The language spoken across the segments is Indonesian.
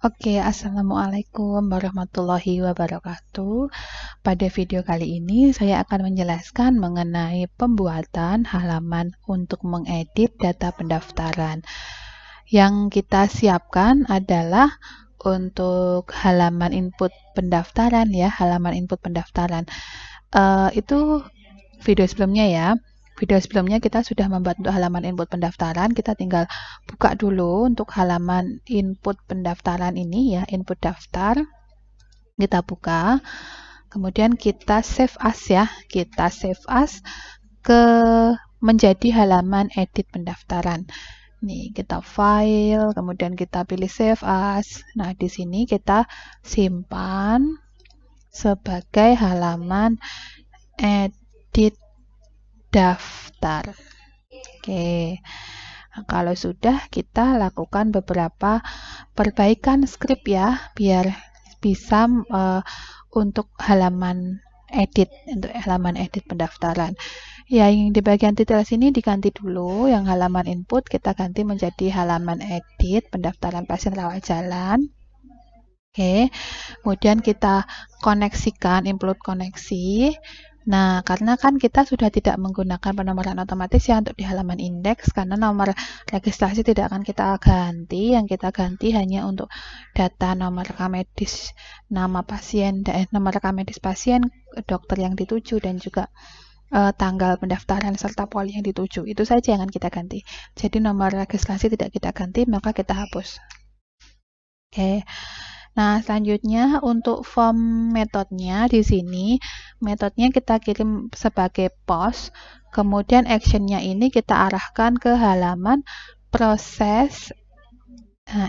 Oke, Assalamualaikum warahmatullahi wabarakatuh. Pada video kali ini saya akan menjelaskan mengenai pembuatan halaman untuk mengedit data pendaftaran. Yang kita siapkan adalah untuk halaman input pendaftaran ya, halaman input pendaftaran. Itu video sebelumnya ya. Video sebelumnya kita sudah membuat untuk halaman input pendaftaran. Kita tinggal buka dulu untuk halaman input pendaftaran ini ya, input daftar. Kita buka. Kemudian kita save as ya. Kita save as ke menjadi halaman edit pendaftaran. Nih, kita file, kemudian kita pilih save as. Nah, di sini kita simpan sebagai halaman edit daftar. Oke. Nah, kalau sudah, kita lakukan beberapa perbaikan skrip ya, biar bisa untuk halaman edit pendaftaran. Ya, yang di bagian titel sini diganti dulu, yang halaman input kita ganti menjadi halaman edit pendaftaran pasien rawat jalan. Oke, kemudian kita koneksikan, include koneksi. Nah, karena kan kita sudah tidak menggunakan penomoran otomatis ya untuk di halaman indeks, karena nomor registrasi tidak akan kita ganti. Yang kita ganti hanya untuk data nomor rekam medis, nama pasien, nomor rekam medis pasien, dokter yang dituju, dan juga tanggal pendaftaran serta poli yang dituju. Itu saja yang akan kita ganti. Jadi nomor registrasi tidak kita ganti, maka kita hapus. Oke. Nah, selanjutnya untuk form metodenya di sini, metodenya kita kirim sebagai post, kemudian actionnya ini kita arahkan ke halaman proses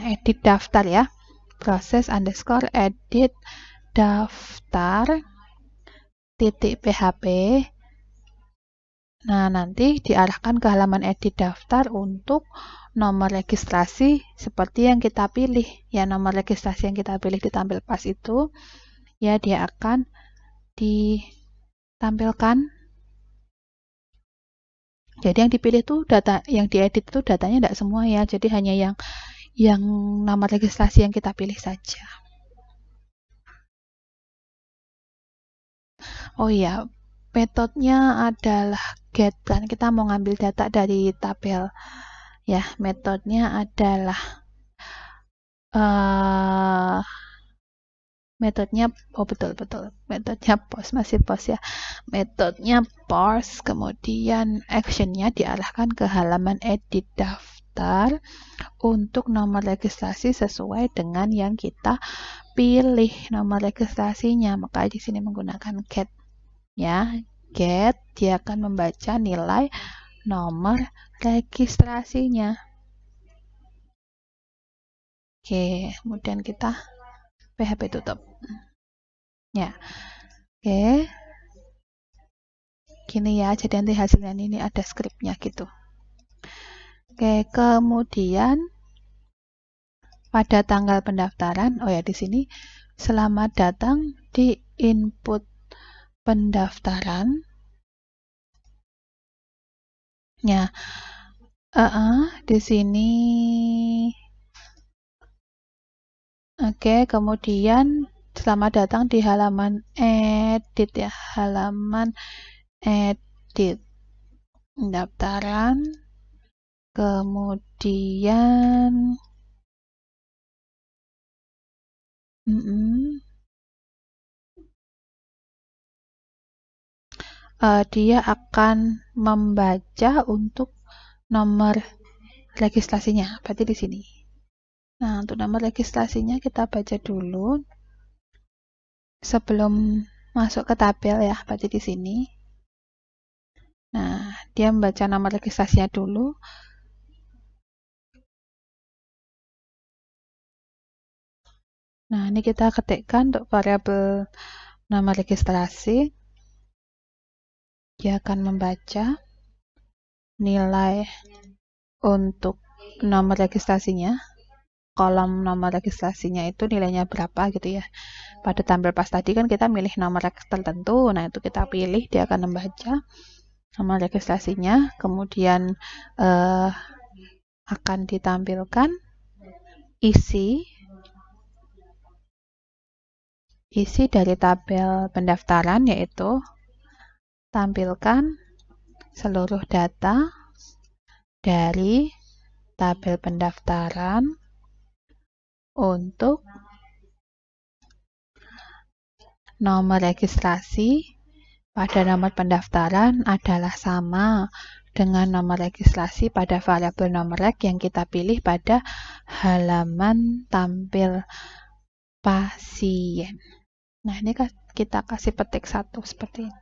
edit daftar ya, proses underscore edit daftar titik php. Nah, nanti diarahkan ke halaman edit daftar untuk nomor registrasi seperti yang kita pilih. Ya, nomor registrasi yang kita pilih ditampil pas itu, ya dia akan ditampilkan. Jadi yang dipilih itu data, yang diedit itu datanya tidak semua ya. Jadi hanya yang nomor registrasi yang kita pilih saja. Oh iya, metodenya adalah get, kan kita mau ngambil data dari tabel. Ya, metodenya adalah metodenya metodenya post, masih post ya, metodenya post, kemudian actionnya diarahkan ke halaman edit daftar untuk nomor registrasi sesuai dengan yang kita pilih nomor registrasinya, maka di sini menggunakan get ya, get dia akan membaca nilai nomor registrasinya. Oke, kemudian kita PHP tutup. Ya, oke. Gini ya, jadi nanti hasilnya ini ada skripnya gitu. Oke, kemudian pada tanggal pendaftaran, oh ya di sini, selamat datang di input pendaftaran. Ya, di sini. Oke, kemudian selamat datang di halaman edit ya, halaman edit pendaftaran. Kemudian dia akan membaca untuk nomor registrasinya, berarti di sini. Nah, untuk nomor registrasinya kita baca dulu sebelum masuk ke tabel ya, berarti di sini. Nah, dia membaca nomor registrasinya dulu. Nah, ini kita ketikkan untuk variabel nama registrasi. Dia akan membaca nilai untuk nomor registrasinya. Kolom nomor registrasinya itu nilainya berapa gitu ya. Pada tampil pas tadi kan kita milih nomor tertentu. Nah, itu kita pilih, dia akan membaca nomor registrasinya. Kemudian akan ditampilkan isi isi dari tabel pendaftaran, yaitu tampilkan seluruh data dari tabel pendaftaran untuk nomor registrasi pada nomor pendaftaran adalah sama dengan nomor registrasi pada variabel nomor reg yang kita pilih pada halaman tampil pasien. Nah, ini kita kasih petik 1 seperti ini.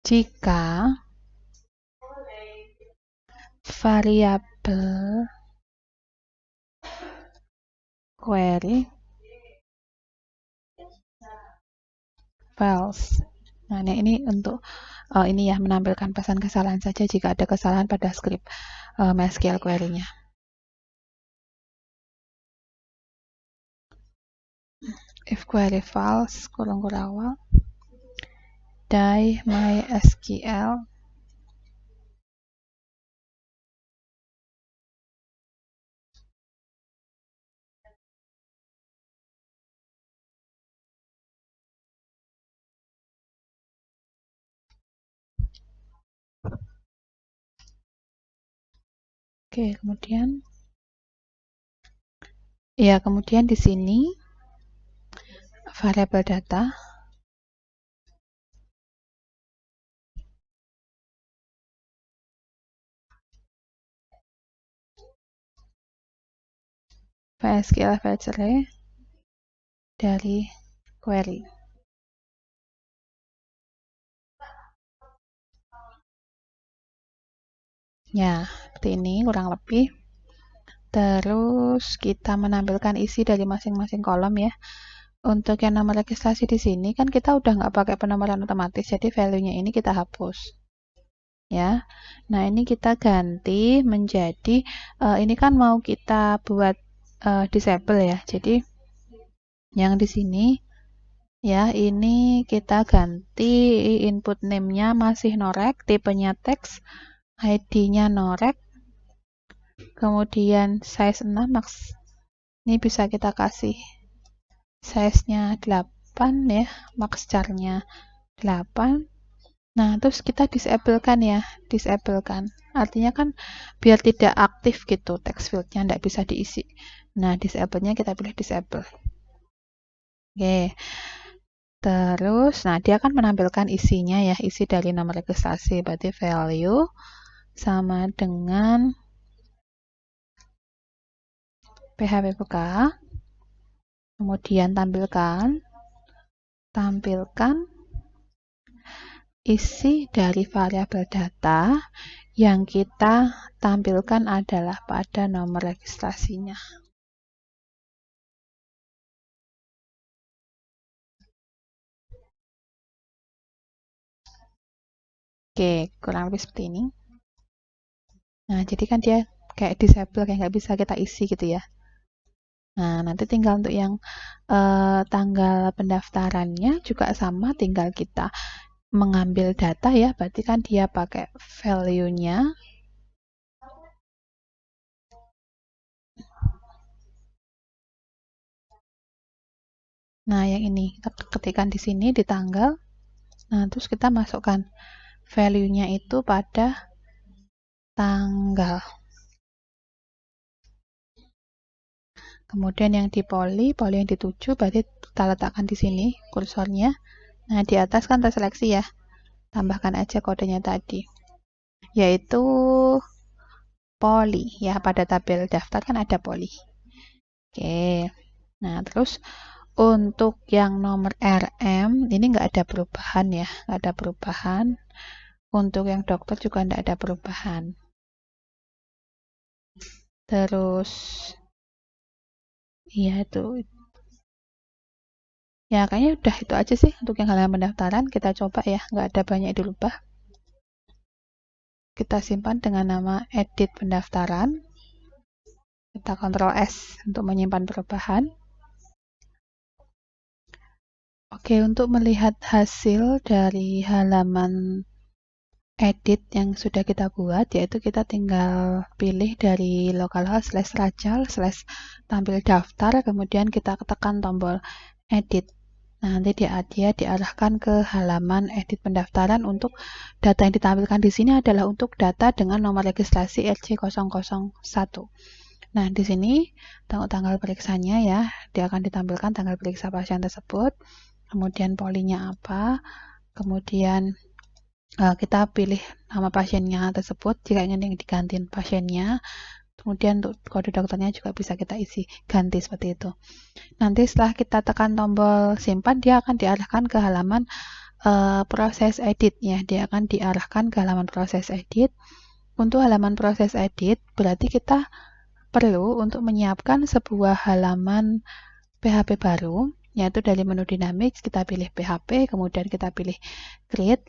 Jika variabel query false. Nah, ini untuk ini ya, menampilkan pesan kesalahan saja jika ada kesalahan pada skrip MySQL query-nya. If query false, kurung kurawal, die MySQL Oke, kemudian di sini variabel data MySQL fetch array dari query. Ya, seperti ini kurang lebih. Terus kita menampilkan isi dari masing-masing kolom ya. Untuk yang nomor registrasi di sini kan kita udah nggak pakai penomoran otomatis, jadi value-nya ini kita hapus. Ya, nah ini kita ganti menjadi ini kan mau kita buat disable ya. Jadi yang di sini ya ini kita ganti input name-nya masih noreg, tipenya teks, ID-nya noreg, kemudian size 6 max. Ini bisa kita kasih size-nya 8 ya, max char-nya 8. Nah, terus kita disablekan ya, disablekan. Artinya kan biar tidak aktif gitu, text field-nya tidak bisa diisi. Nah, disable-nya kita pilih disable. Oke. Terus, nah dia akan menampilkan isinya ya, isi dari nomor registrasi. Berarti value sama dengan PHP buka. Kemudian tampilkan isi dari variabel data yang kita tampilkan adalah pada nomor registrasinya. Oke, kurang lebih seperti ini. Nah, jadi kan dia kayak disable, kayak nggak bisa kita isi gitu ya. Nah, nanti tinggal untuk yang tanggal pendaftarannya juga sama, tinggal kita mengambil data ya, berarti kan dia pakai value-nya. Nah, yang ini kita ketikkan di sini di tanggal. Nah, terus kita masukkan value-nya itu pada tanggal. Kemudian yang di poly yang dituju berarti kita letakkan di sini kursornya. Nah, di atas kan terseleksi ya. Tambahkan aja kodenya tadi. Yaitu poly ya, pada tabel daftar kan ada poly. Oke. Nah, terus untuk yang nomor RM ini nggak ada perubahan ya, nggak ada perubahan. Untuk yang dokter juga nggak ada perubahan. Terus iya itu. Ya kayaknya udah itu aja sih untuk yang halaman pendaftaran. Kita coba ya, nggak ada banyak dirubah. Kita simpan dengan nama edit pendaftaran. Kita Ctrl S untuk menyimpan perubahan. Oke, untuk melihat hasil dari halaman edit yang sudah kita buat, yaitu kita tinggal pilih dari localhost /rachel tampil daftar, kemudian kita tekan tombol edit. Nah, nanti dia diarahkan ke halaman edit pendaftaran. Untuk data yang ditampilkan di sini adalah untuk data dengan nomor registrasi RC001. Nah, di sini tanggal periksanya ya, dia akan ditampilkan tanggal periksa pasien tersebut, kemudian polinya apa, kemudian kita pilih nama pasiennya tersebut jika ingin yang diganti pasiennya. Kemudian untuk kode dokternya juga bisa kita isi ganti seperti itu. Nanti setelah kita tekan tombol simpan, dia akan diarahkan ke halaman proses edit ya. Dia akan diarahkan ke halaman proses edit. Untuk halaman proses edit berarti kita perlu untuk menyiapkan sebuah halaman PHP baru, yaitu dari menu Dynamics kita pilih PHP, kemudian kita pilih create.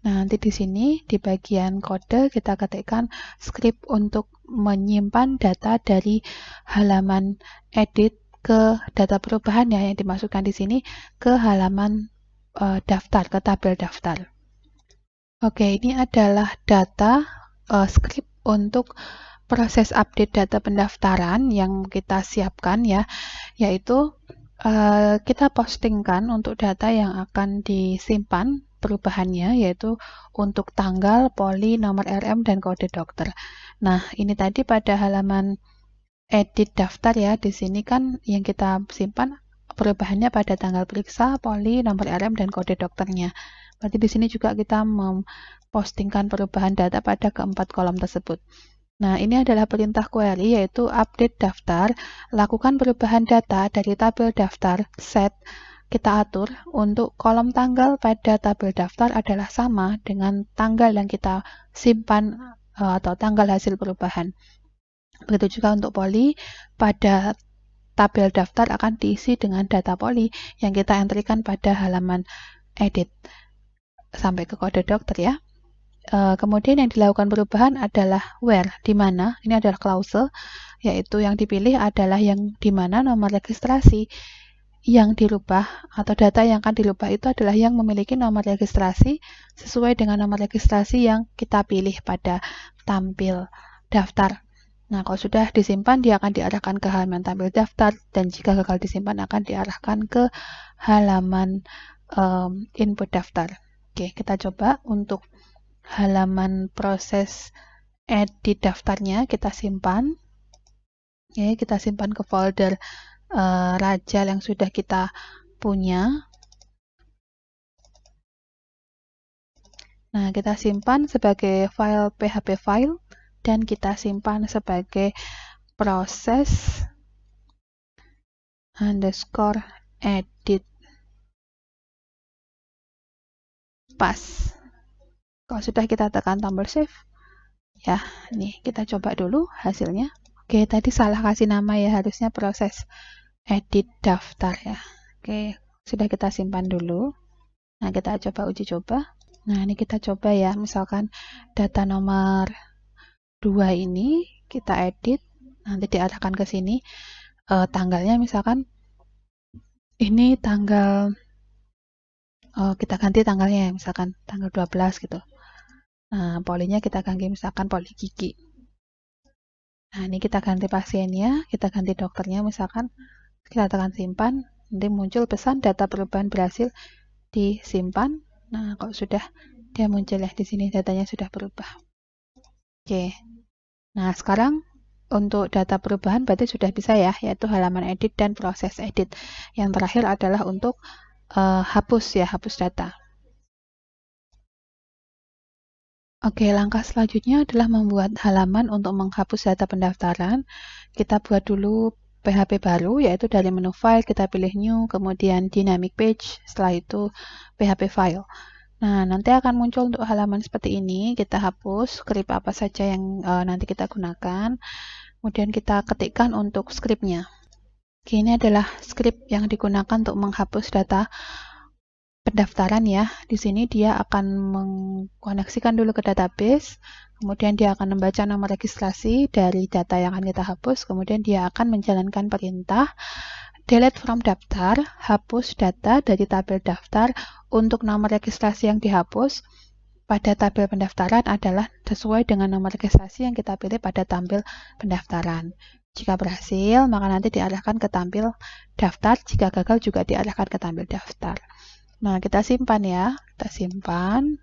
Nah, nanti di sini di bagian kode kita ketikkan script untuk menyimpan data dari halaman edit ke data perubahan ya, yang dimasukkan di sini ke halaman daftar, ke tabel daftar. Oke, ini adalah data script untuk proses update data pendaftaran yang kita siapkan ya, yaitu kita postingkan untuk data yang akan disimpan perubahannya, yaitu untuk tanggal, poli, nomor RM, dan kode dokter. Nah, ini tadi pada halaman edit daftar ya, di sini kan yang kita simpan perubahannya pada tanggal periksa, poli, nomor RM, dan kode dokternya. Berarti di sini juga kita mempostingkan perubahan data pada keempat kolom tersebut. Nah, ini adalah perintah query, yaitu update daftar, lakukan perubahan data dari tabel daftar set. Kita atur untuk kolom tanggal pada tabel daftar adalah sama dengan tanggal yang kita simpan atau tanggal hasil perubahan. Begitu juga untuk poli, pada tabel daftar akan diisi dengan data poli yang kita entrikan pada halaman edit sampai ke kode dokter ya. Kemudian yang dilakukan perubahan adalah where, di mana, ini adalah klausel, yaitu yang dipilih adalah yang di mana nomor registrasi yang dirubah atau data yang akan dirubah itu adalah yang memiliki nomor registrasi sesuai dengan nomor registrasi yang kita pilih pada tampil daftar. Nah, kalau sudah disimpan, dia akan diarahkan ke halaman tampil daftar, dan jika gagal disimpan akan diarahkan ke halaman input daftar. Oke, kita coba untuk halaman proses edit daftarnya kita simpan. Oke, kita simpan ke folder Rachel yang sudah kita punya. Nah, kita simpan sebagai file PHP file dan kita simpan sebagai proses underscore edit pas. Kalau sudah kita tekan tombol save, ya, nih kita coba dulu hasilnya. Oke, tadi salah kasih nama ya, harusnya proses edit daftar ya. Oke, sudah kita simpan dulu. Nah, kita coba uji coba. Nah, ini kita coba ya, misalkan data nomor 2 ini kita edit, nanti diarahkan ke sini. Tanggalnya misalkan ini tanggal, kita ganti tanggalnya ya, misalkan tanggal 12 gitu. Nah, polinya kita ganti misalkan poli gigi. Nah, ini kita ganti pasiennya, kita ganti dokternya misalkan, kita tekan simpan, nanti muncul pesan data perubahan berhasil disimpan. Nah, kalau sudah dia muncul ya di sini datanya sudah berubah. Oke. Nah, sekarang untuk data perubahan berarti sudah bisa ya, yaitu halaman edit dan proses edit. Yang terakhir adalah untuk hapus ya, hapus data. Oke, langkah selanjutnya adalah membuat halaman untuk menghapus data pendaftaran. Kita buat dulu PHP baru, yaitu dari menu file kita pilih new, kemudian dynamic page, setelah itu PHP file. Nah, nanti akan muncul untuk halaman seperti ini. Kita hapus script apa saja yang nanti kita gunakan. Kemudian kita ketikkan untuk scriptnya. Oke, ini adalah script yang digunakan untuk menghapus data pendaftaran ya. Di sini dia akan mengkoneksikan dulu ke database, kemudian dia akan membaca nomor registrasi dari data yang akan kita hapus, kemudian dia akan menjalankan perintah Delete from daftar, hapus data dari tabel daftar. Untuk nomor registrasi yang dihapus pada tabel pendaftaran adalah sesuai dengan nomor registrasi yang kita pilih pada tampil pendaftaran. Jika berhasil, maka nanti diarahkan ke tampil daftar. Jika gagal juga diarahkan ke tampil daftar. Nah, kita simpan ya. Kita simpan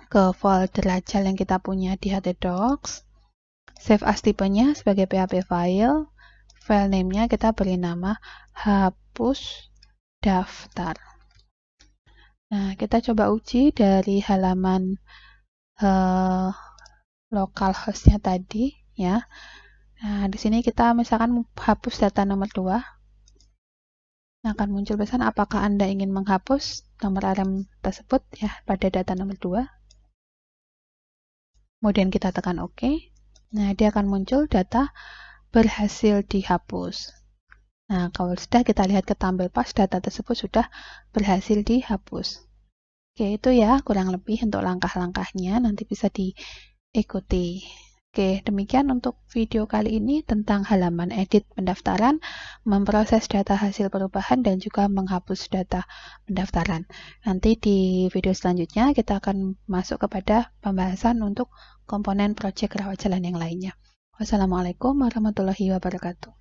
ke folder Agile yang kita punya di htdocs. Save as tipenya sebagai PHP file. File name-nya kita beri nama hapus daftar. Nah, kita coba uji dari halaman localhost-nya tadi ya. Nah, di sini kita misalkan hapus data nomor 2. Nah, akan muncul pesan apakah Anda ingin menghapus nomor ARM tersebut ya pada data nomor 2. Kemudian kita tekan OK. Nah, dia akan muncul data berhasil dihapus. Nah, kalau sudah kita lihat ke tampil pas, data tersebut sudah berhasil dihapus. Oke, itu ya kurang lebih untuk langkah-langkahnya, nanti bisa diikuti. Oke, demikian untuk video kali ini tentang halaman edit pendaftaran, memproses data hasil perubahan, dan juga menghapus data pendaftaran. Nanti di video selanjutnya kita akan masuk kepada pembahasan untuk komponen proyek rawat jalan yang lainnya. Wassalamualaikum warahmatullahi wabarakatuh.